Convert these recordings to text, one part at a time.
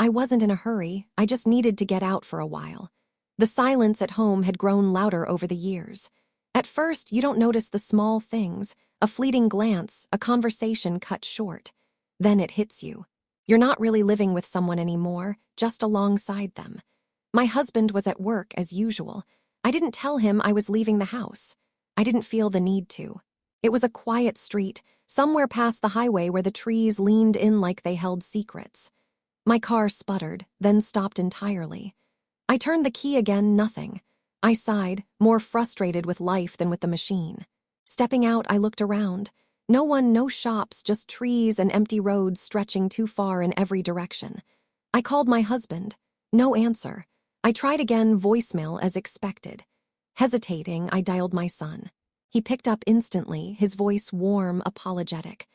I wasn't in a hurry, I just needed to get out for a while. The silence at home had grown louder over the years. At first, you don't notice the small things, a fleeting glance, a conversation cut short. Then it hits you. You're not really living with someone anymore, just alongside them. My husband was at work as usual. I didn't tell him I was leaving the house. I didn't feel the need to. It was a quiet street, somewhere past the highway where the trees leaned in like they held secrets. My car sputtered, then stopped entirely. I turned the key again, nothing. I sighed, more frustrated with life than with the machine. Stepping out, I looked around. No one, no shops, just trees and empty roads stretching too far in every direction. I called my husband. No answer. I tried again, voicemail as expected. Hesitating, I dialed my son. He picked up instantly, his voice warm, apologetic.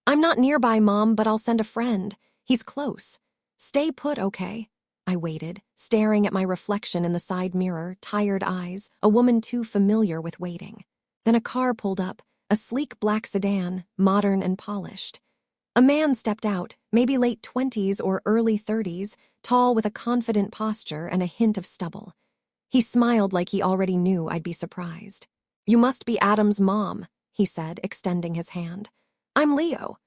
"I'm not nearby, Mom, but I'll send a friend. He's close. Stay put, okay?" I waited, staring at my reflection in the side mirror, tired eyes, a woman too familiar with waiting. Then a car pulled up, a sleek black sedan, modern and polished. A man stepped out, maybe late 20s or early 30s, tall with a confident posture and a hint of stubble. He smiled like he already knew I'd be surprised. "You must be Adam's mom," he said, extending his hand. "I'm Leo."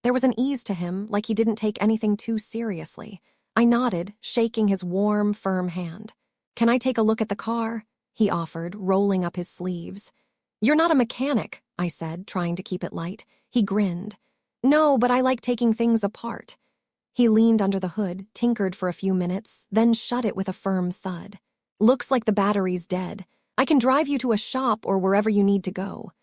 There was an ease to him, like he didn't take anything too seriously. I nodded, shaking his warm, firm hand. "Can I take a look at the car?" he offered, rolling up his sleeves. "You're not a mechanic," I said, trying to keep it light. He grinned. "No, but I like taking things apart." He leaned under the hood, tinkered for a few minutes, then shut it with a firm thud. "Looks like the battery's dead. I can drive you to a shop or wherever you need to go."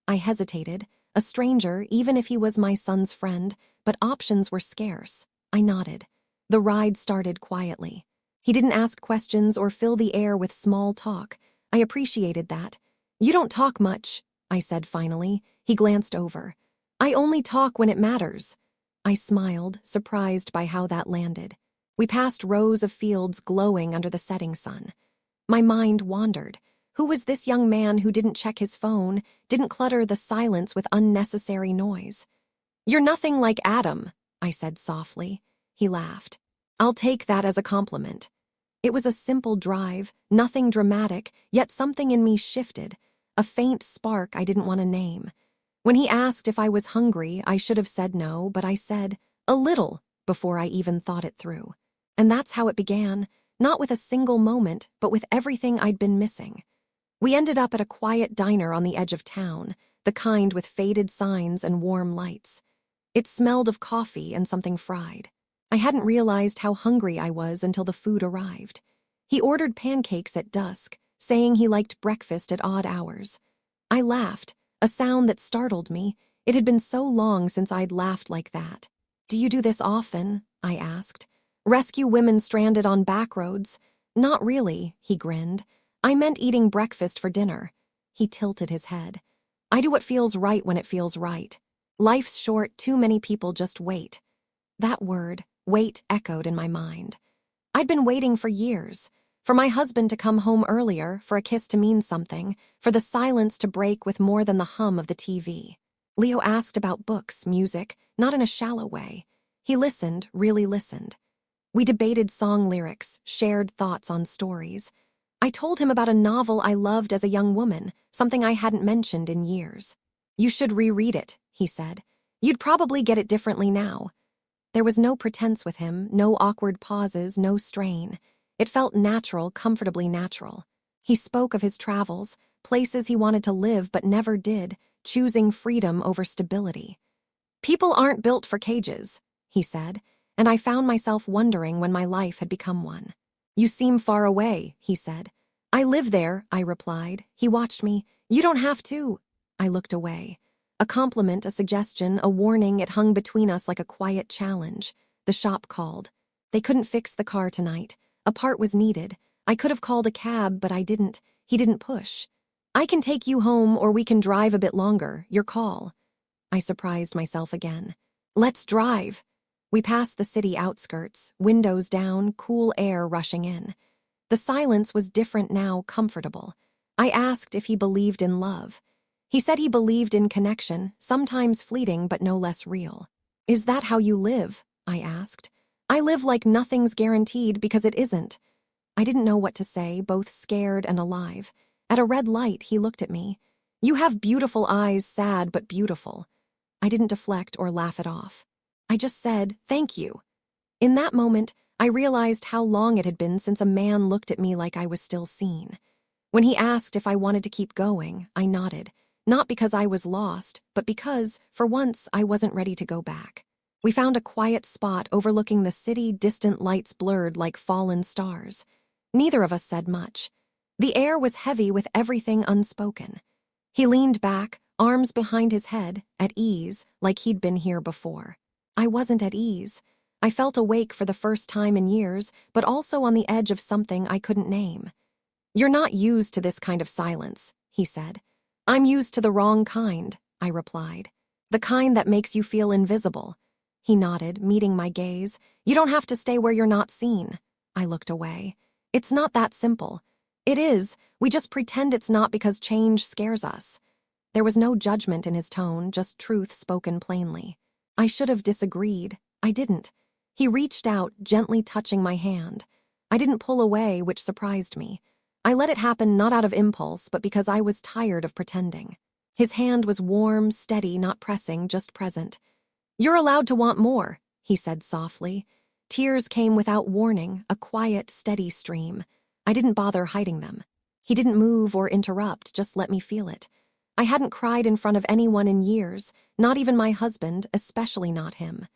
I hesitated. A stranger, even if he was my son's friend, but options were scarce. I nodded. The ride started quietly. He didn't ask questions or fill the air with small talk. I appreciated that. "You don't talk much," I said finally. He glanced over. "I only talk when it matters." I smiled, surprised by how that landed. We passed rows of fields glowing under the setting sun. My mind wandered. Who was this young man who didn't check his phone, didn't clutter the silence with unnecessary noise? "You're nothing like Adam," I said softly. He laughed. "I'll take that as a compliment." It was a simple drive, nothing dramatic, yet something in me shifted, a faint spark I didn't want to name. When he asked if I was hungry, I should have said no, but I said, "A little," before I even thought it through. And that's how it began, not with a single moment, but with everything I'd been missing. We ended up at a quiet diner on the edge of town, the kind with faded signs and warm lights. It smelled of coffee and something fried. I hadn't realized how hungry I was until the food arrived. He ordered pancakes at dusk, saying he liked breakfast at odd hours. I laughed, a sound that startled me. It had been so long since I'd laughed like that. "Do you do this often?" I asked. "Rescue women stranded on back roads?" "Not really," he grinned. "I meant eating breakfast for dinner." He tilted his head. "I do what feels right when it feels right. Life's short, too many people just wait." That word, wait, echoed in my mind. I'd been waiting for years. For my husband to come home earlier, for a kiss to mean something, for the silence to break with more than the hum of the TV. Leo asked about books, music, not in a shallow way. He listened, really listened. We debated song lyrics, shared thoughts on stories. I told him about a novel I loved as a young woman, something I hadn't mentioned in years. "You should reread it," he said. "You'd probably get it differently now." There was no pretense with him, no awkward pauses, no strain. It felt natural, comfortably natural. He spoke of his travels, places he wanted to live but never did, choosing freedom over stability. "People aren't built for cages," he said, and I found myself wondering when my life had become one. "You seem far away," he said. "I live there," I replied. He watched me. "You don't have to." I looked away. A compliment, a suggestion, a warning, it hung between us like a quiet challenge. The shop called. They couldn't fix the car tonight. A part was needed. I could have called a cab, but I didn't. He didn't push. "I can take you home or we can drive a bit longer. Your call." I surprised myself again. "Let's drive." We passed the city outskirts, windows down, cool air rushing in. The silence was different now, comfortable. I asked if he believed in love. He said he believed in connection, sometimes fleeting but no less real. "Is that how you live?" I asked. I live like nothing's guaranteed because it isn't. I didn't know what to say, both scared and alive. At a red light, he looked at me. You have beautiful eyes, sad but beautiful. I didn't deflect or laugh it off. I just said, thank you. In that moment, I realized how long it had been since a man looked at me like I was still seen. When he asked if I wanted to keep going, I nodded, not because I was lost, but because, for once, I wasn't ready to go back. We found a quiet spot overlooking the city, distant lights blurred like fallen stars. Neither of us said much. The air was heavy with everything unspoken. He leaned back, arms behind his head, at ease, like he'd been here before. I wasn't at ease. I felt awake for the first time in years, but also on the edge of something I couldn't name. You're not used to this kind of silence, he said. I'm used to the wrong kind, I replied. The kind that makes you feel invisible. He nodded, meeting my gaze. You don't have to stay where you're not seen. I looked away. It's not that simple. It is. We just pretend it's not because change scares us. There was no judgment in his tone, just truth spoken plainly. I should have disagreed. I didn't. He reached out, gently touching my hand. I didn't pull away, which surprised me. I let it happen not out of impulse, but because I was tired of pretending. His hand was warm, steady, not pressing, just present. You're allowed to want more, he said softly. Tears came without warning, a quiet, steady stream. I didn't bother hiding them. He didn't move or interrupt, just let me feel it. I hadn't cried in front of anyone in years, not even my husband, especially not him.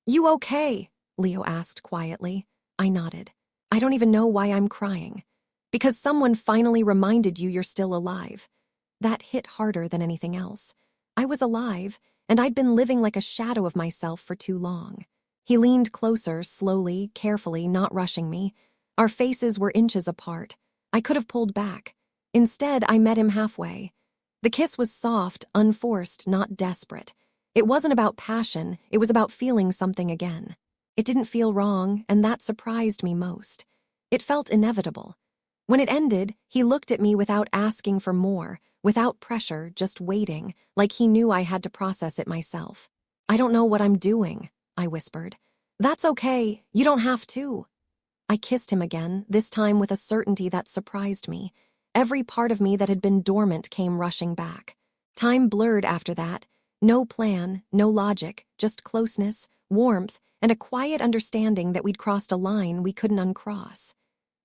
You okay? Leo asked quietly. I nodded. I don't even know why I'm crying. Because someone finally reminded you you're still alive. That hit harder than anything else. I was alive, and I'd been living like a shadow of myself for too long. He leaned closer, slowly, carefully, not rushing me. Our faces were inches apart. I could have pulled back. Instead, I met him halfway. The kiss was soft, unforced, not desperate. It wasn't about passion, it was about feeling something again. It didn't feel wrong, and that surprised me most. It felt inevitable. When it ended, he looked at me without asking for more, without pressure, just waiting, like he knew I had to process it myself. I don't know what I'm doing, I whispered. That's okay, you don't have to. I kissed him again, this time with a certainty that surprised me. Every part of me that had been dormant came rushing back. Time blurred after that. No plan, no logic, just closeness, warmth, and a quiet understanding that we'd crossed a line we couldn't uncross.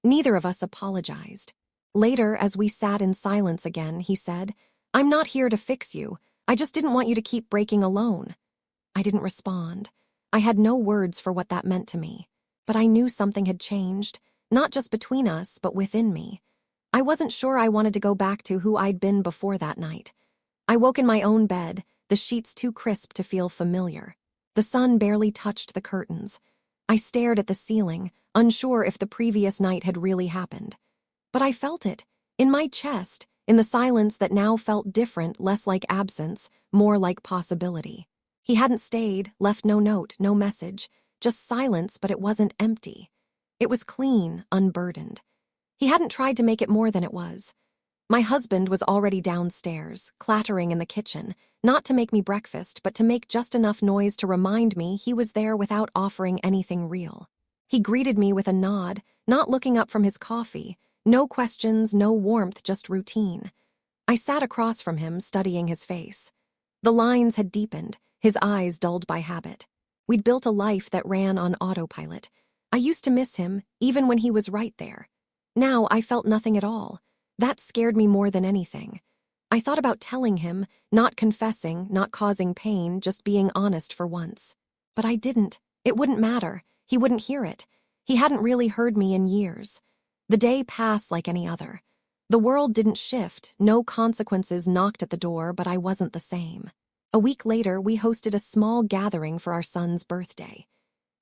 Neither of us apologized. Later, as we sat in silence again, he said, I'm not here to fix you. I just didn't want you to keep breaking alone. I didn't respond. I had no words for what that meant to me. But I knew something had changed, not just between us, but within me. I wasn't sure I wanted to go back to who I'd been before that night. I woke in my own bed, the sheets too crisp to feel familiar. The sun barely touched the curtains. I stared at the ceiling, unsure if the previous night had really happened. But I felt it, in my chest, in the silence that now felt different, less like absence, more like possibility. He hadn't stayed, left no note, no message, just silence, but it wasn't empty. It was clean, unburdened. He hadn't tried to make it more than it was. My husband was already downstairs, clattering in the kitchen, not to make me breakfast, but to make just enough noise to remind me he was there without offering anything real. He greeted me with a nod, not looking up from his coffee. No questions, no warmth, just routine. I sat across from him, studying his face. The lines had deepened, his eyes dulled by habit. We'd built a life that ran on autopilot. I used to miss him, even when he was right there. Now I felt nothing at all. That scared me more than anything. I thought about telling him, not confessing, not causing pain, just being honest for once. But I didn't. It wouldn't matter. He wouldn't hear it. He hadn't really heard me in years. The day passed like any other. The world didn't shift, no consequences knocked at the door, but I wasn't the same. A week later, we hosted a small gathering for our son's birthday.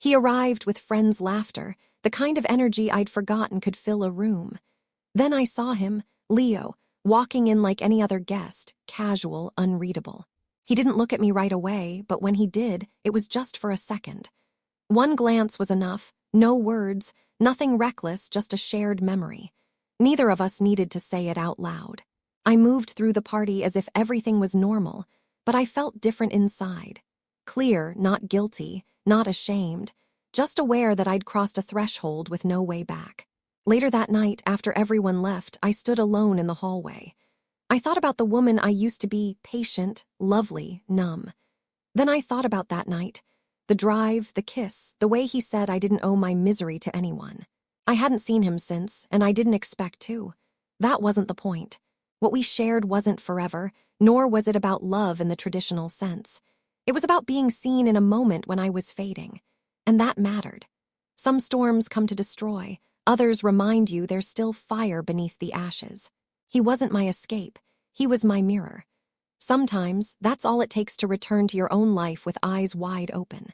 He arrived with friends' laughter, the kind of energy I'd forgotten could fill a room. Then I saw him, Leo, walking in like any other guest, casual, unreadable. He didn't look at me right away, but when he did, it was just for a second. One glance was enough, no words, nothing reckless, just a shared memory. Neither of us needed to say it out loud. I moved through the party as if everything was normal, but I felt different inside. Clear, not guilty, not ashamed, just aware that I'd crossed a threshold with no way back. Later that night, after everyone left, I stood alone in the hallway. I thought about the woman I used to be, patient, lovely, numb. Then I thought about that night. The drive, the kiss, the way he said I didn't owe my misery to anyone. I hadn't seen him since, and I didn't expect to. That wasn't the point. What we shared wasn't forever, nor was it about love in the traditional sense. It was about being seen in a moment when I was fading. And that mattered. Some storms come to destroy, others remind you there's still fire beneath the ashes. He wasn't my escape, he was my mirror. Sometimes, that's all it takes to return to your own life with eyes wide open.